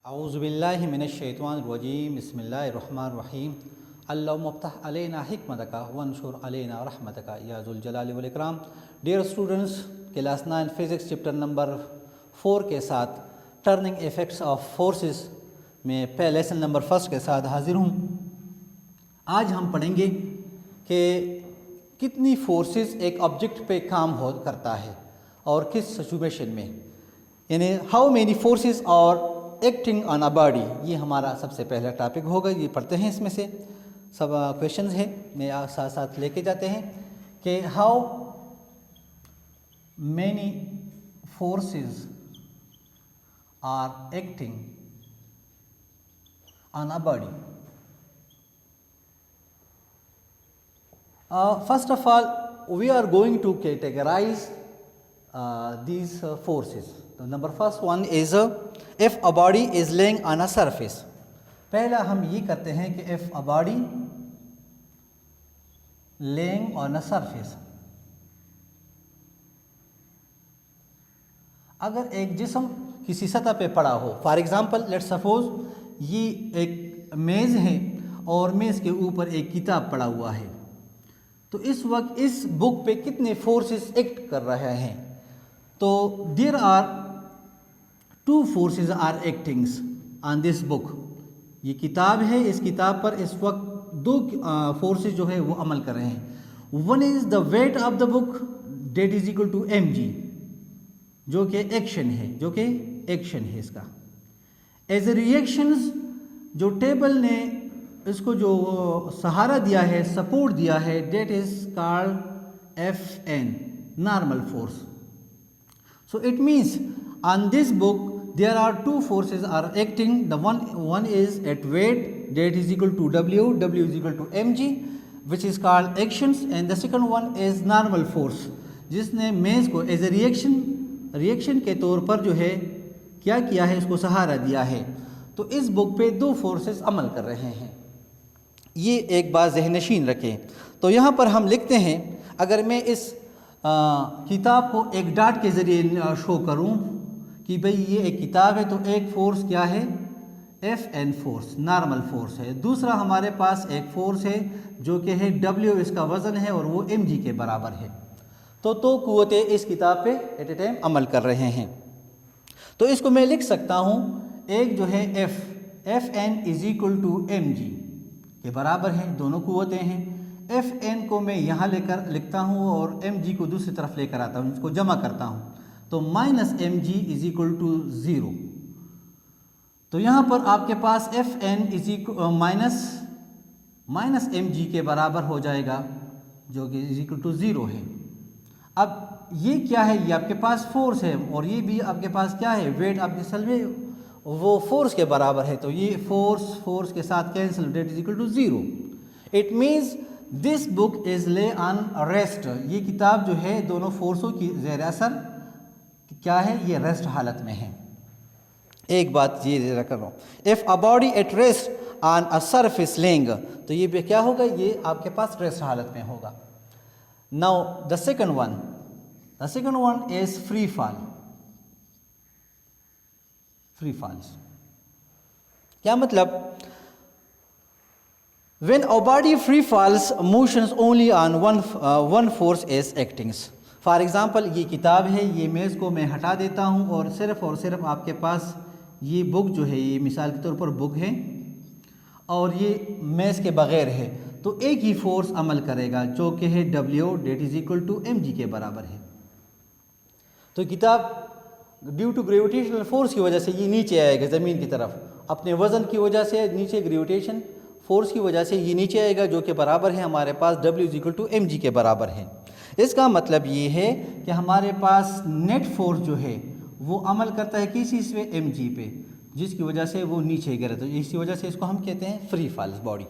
औज़ुबिल्लाहि मिनश्शैतानिर्रजीम बिस्मिल्लाहिर्रहमानिर्रहीम अल्लाहुम्मा अफ्तह अलैना हिकमतका वंशुर अलैना रहमतका या ज़ुल जलाली वल इकराम। Dear students, class 9 physics chapter number 4 के साथ टर्निंग इफ़ेक्ट्स ऑफ फोर्सेस में लेसन नंबर 1 के साथ हाजिर हूँ। आज हम पढ़ेंगे कि कितनी फोर्सेस एक ऑब्जेक्ट पे काम करता है और किस सिचुएशन में, यानी हाउ मेनी फोर्सेस और एक्टिंग ऑन अ बॉडी। ये हमारा सबसे पहला टॉपिक होगा। ये पढ़ते हैं, इसमें से सब क्वेश्चंस हैं, मैं साथ साथ लेके जाते हैं कि how many forces are acting on a body. First of all, we are going to categorize these forces. The number first one is if a body is laying on a surface. पहला हम ये करते हैं कि if a body laying on a surface, अगर एक जिस्म किसी सतह पे पड़ा हो, फॉर एग्जाम्पल लेट्स सपोज ये एक मेज़ है और मेज़ के ऊपर एक किताब पड़ा हुआ है, तो इस वक्त इस बुक पे कितने फोर्सेस एक्ट कर रहे हैं। तो there are 2 forces are actings on this book. ये किताब है, इस किताब पर इस वक्त 2 फोर्सेस जो है वो अमल कर रहे हैं। One is the weight of the book that is equal to mg, जो कि एक्शन है इसका। एज ए रिएक्शंस, जो टेबल ने इसको जो सहारा दिया है, सपोर्ट दिया है, that is called Fn, normal force. So it means on this book there are 2 forces are acting. The one is at weight, that is equal to w is equal to mg which is called actions, and the second one is normal force, जिसने मेज को as a reaction के तौर पर जो है क्या किया है, इसको सहारा दिया है। तो इस बुक पे 2 फोर्सेस अमल कर रहे हैं। ये एक बात ज़हनशीन रखें। तो यहाँ पर हम लिखते हैं, अगर मैं इस किताब को एक डॉट के ज़रिए शो करूँ कि भाई ये एक किताब है, तो एक फोर्स क्या है, Fn फोर्स, नॉर्मल फोर्स है। दूसरा हमारे पास एक फोर्स है जो कि है W, इसका वज़न है और वो mg के बराबर है। तो 2 क़ुव्वतें इस किताब पे एट ए टाइम अमल कर रहे हैं। तो इसको मैं लिख सकता हूँ, एक जो है Fn is equal to mg के बराबर है, दोनों क़ुव्वतें हैं। Fn को मैं यहाँ लेकर लिखता हूँ और mg को दूसरी तरफ लेकर आता हूँ, इसको जमा करता हूँ, तो minus mg is equal to 0। तो यहाँ पर आपके पास Fn is equal minus mg के बराबर हो जाएगा, जो कि इज इक्वल टू 0 है। अब ये क्या है, ये आपके पास फोर्स है और ये भी आपके पास क्या है, वेट आपके असल में वो फोर्स के बराबर है। तो ये फोर्स के साथ cancel, that is equal to 0। It means this book is lay on rest. ये किताब जो है दोनों फोर्सों की ज़ेर असर क्या है, ये रेस्ट हालत में है। एक बात ये कर रहा हूँ, if a body at rest on a surface lying, तो ये क्या होगा, ये आपके पास रेस्ट हालत में होगा। Now the second one is free fall. Free falls क्या मतलब, when a body free falls, motions only on one force is acting. For example ये किताब है, ये मेज़ को मैं हटा देता हूँ और सिर्फ आपके पास ये बुक जो है, ये मिसाल के तौर पर बुक है और ये मेज़ के बग़ैर है, तो एक ही फोर्स अमल करेगा जो कि है W, that is equal to mg के बराबर है। तो किताब ड्यू टू ग्रेविटेशनल फोर्स की वजह से ये नीचे आएगा ज़मीन की तरफ, अपने वज़न की वजह से नीचे, ग्रेविटेशन फोर्स की वजह से ये नीचे आएगा, जो कि बराबर है हमारे पास W is equal to mg के बराबर है। इसका मतलब ये है कि हमारे पास नेट फोर्स जो है वो अमल करता है किसी पे, mg पे, जिसकी वजह से वो नीचे गिरे। तो इसी वजह से इसको हम कहते हैं फ्री फॉल्स, बॉडी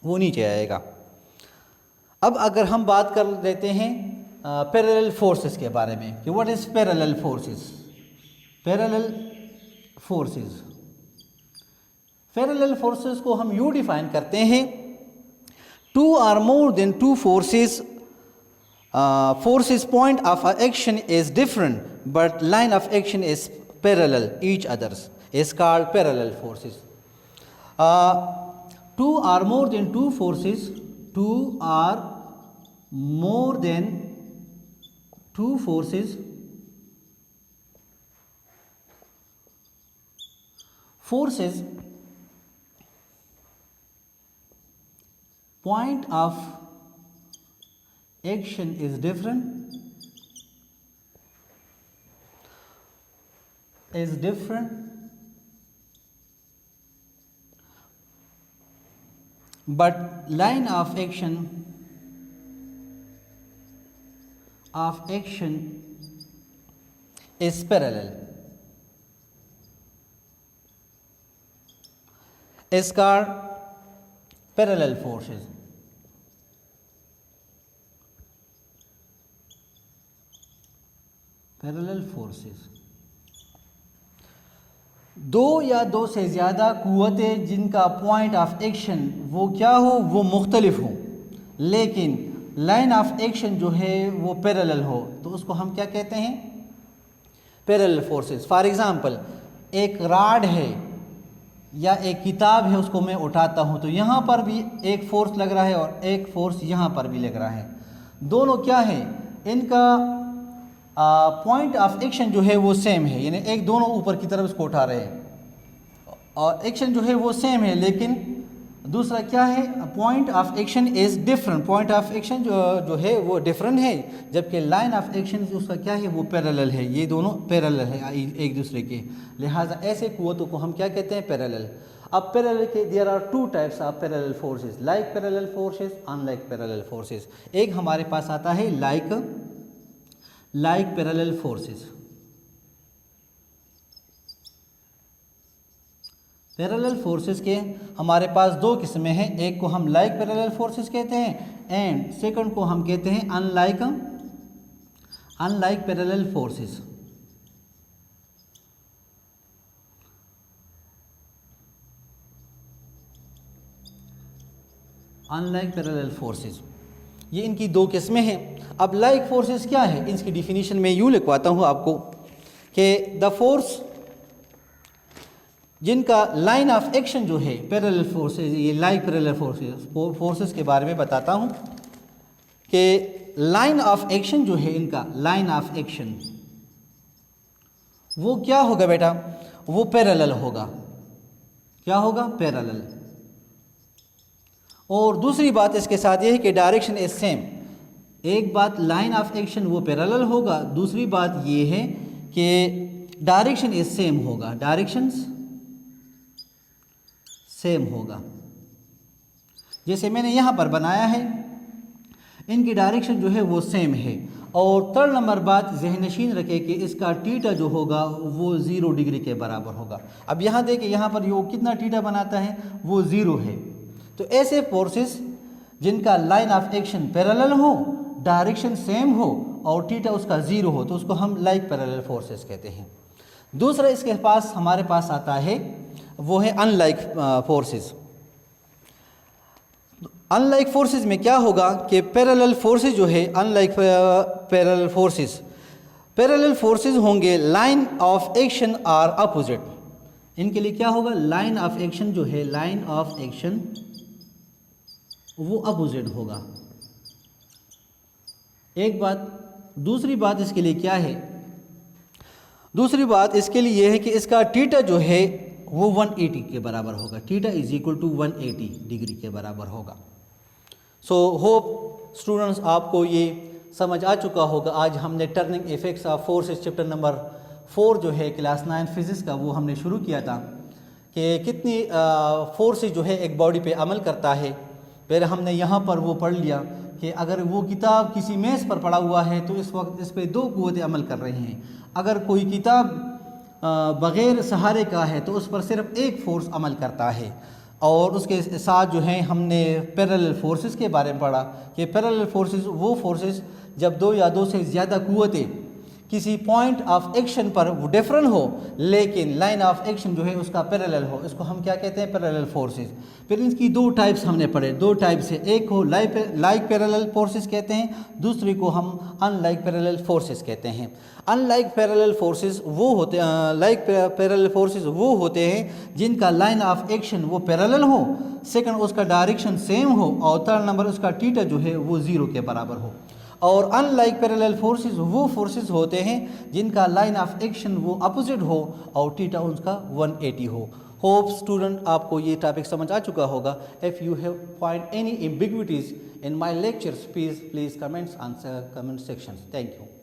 वो नीचे आएगा। अब अगर हम बात कर लेते हैं पैरेलल फोर्सेस के बारे में कि what is parallel forces. Parallel forces को हम यूँ डिफाइन करते हैं, 2 or more than 2 forces point of action is different but line of action is parallel each others. is called parallel forces. Two or more than two forces, two or more than two forces, forces point of action is different, but line of action is parallel, is called parallel forces. Parallel forces, दो या दो से ज़्यादा क़ुव्वतें जिनका point of action वो क्या हो, वो मुख्तलिफ हो, लेकिन लाइन ऑफ एक्शन जो है वो पैरेलल हो, तो उसको हम क्या कहते हैं, पैरेलल फोर्सेस. फॉर एग्ज़ाम्पल, एक राड है या एक किताब है, उसको मैं उठाता हूँ तो यहाँ पर भी एक फोर्स लग रहा है और एक फोर्स यहाँ पर भी लग रहा है. दोनों क्या है, इनका पॉइंट ऑफ एक्शन जो है वो सेम है, यानी एक दोनों ऊपर की तरफ इसको उठा रहे हैं और एक्शन जो है वो सेम है, लेकिन दूसरा क्या है, point of action is different. Point of action जो है वो डिफरेंट है, जबकि लाइन ऑफ एक्शन उसका क्या है, वो पैरेलल है. ये दोनों पैरेलल है एक दूसरे के, लिहाजा ऐसे क़ुव्वतों को हम क्या कहते हैं, पैरेलल. अब पैरेलल के there are two types of parallel forces, like parallel forces, unlike parallel forces. एक हमारे पास आता है like parallel forces. Parallel forces के हमारे पास दो किस्में हैं, एक को हम लाइक पैरेलल फोर्सेस कहते हैं एंड सेकंड को हम कहते हैं unlike parallel forces. Unlike parallel forces, ये इनकी दो किस्में हैं. अब लाइक फोर्सेस क्या है, इसकी डिफिनीशन में यूँ लिखवाता हूँ आपको कि द फोर्स जिनका लाइन ऑफ एक्शन जो है पैरेलल फोर्सेस, ये लाइक पैरेलल फोर्सेस के बारे में बताता हूँ कि लाइन ऑफ एक्शन जो है, इनका लाइन ऑफ एक्शन वो क्या होगा बेटा, वो पैरेलल होगा. क्या होगा, पैरेलल. और दूसरी बात इसके साथ ये है कि डायरेक्शन इज सेम. एक बात लाइन ऑफ एक्शन वो पैरेलल होगा, दूसरी बात ये है कि डायरेक्शन इज सेम होगा, डायरेक्शंस सेम होगा. जैसे मैंने यहाँ पर बनाया है, इनकी डायरेक्शन जो है वो सेम है. और थर्ड नंबर बात ज़हनशीन रखे कि इसका टीटा जो होगा वो 0 डिग्री के बराबर होगा. अब यहाँ देखिए, यहाँ पर वो कितना टीटा बनाता है, वो 0 है. तो ऐसे फोर्सेस जिनका लाइन ऑफ एक्शन पैरेलल हो, डायरेक्शन सेम हो और थीटा उसका 0 हो, तो उसको हम लाइक पैरेलल फोर्सेस कहते हैं. दूसरा इसके पास हमारे पास आता है वो है अनलाइक फोर्सेस. अनलाइक फोर्सेस में क्या होगा कि पैरेलल फोर्सेस जो है, अनलाइक पैरेलल फोर्सेस होंगे line of action are opposite. इनके लिए क्या होगा, लाइन ऑफ एक्शन जो है, लाइन ऑफ एक्शन वो अपोजिट होगा. एक बात. दूसरी बात इसके लिए क्या है, दूसरी बात इसके लिए यह है कि इसका थीटा जो है वो 180 के बराबर होगा. Theta is equal to 180 degree के बराबर होगा. सो होप स्टूडेंट्स आपको ये समझ आ चुका होगा. आज हमने turning effects of forces chapter number 4 जो है क्लास 9 फिज़िक्स का, वो हमने शुरू किया था कि कितनी फोर्सेस जो है एक बॉडी पे अमल करता है. फिर हमने यहाँ पर वो पढ़ लिया कि अगर वो किताब किसी मेज़ पर पड़ा हुआ है तो इस वक्त इस पे दो क़ुव्वतें अमल कर रही हैं. अगर कोई किताब बग़ैर सहारे का है तो उस पर सिर्फ एक फ़ोर्स अमल करता है. और उसके साथ जो है हमने पैरेलल फोर्सेस के बारे में पढ़ा कि पैरेलल फोर्सेस वो फोर्सेस जब दो या दो से ज़्यादा क़ुव्वतें किसी पॉइंट ऑफ एक्शन पर डिफरेंट हो लेकिन लाइन ऑफ एक्शन जो है उसका पैरेलल हो, इसको हम क्या कहते हैं, पैरेलल फोर्सेस। फिर इसकी दो टाइप्स हमने पढ़े, दो टाइप्स है, एक को लाइक पैरेलल फोर्सेस कहते हैं, दूसरी को हम अनलाइक पैरेलल फोर्सेस कहते हैं। अनलाइक पैरेलल फोर्सेस वो होते हैं, लाइक पैरेलल फोर्सेस वो होते हैं जिनका लाइन ऑफ एक्शन वो पैरेलल हो, सेकंड उसका डायरेक्शन सेम हो, और थर्ड नंबर उसका थीटा जो है वो 0 के बराबर हो। और अनलाइक पैरेलल फोर्सेस वो फोर्सेस होते हैं जिनका लाइन ऑफ एक्शन वो अपोजिट हो और थीटा उसका 180 हो। होप स्टूडेंट आपको ये टॉपिक समझ आ चुका होगा। If you have find any ambiguities in my lectures please comments answer comment section. Thank you.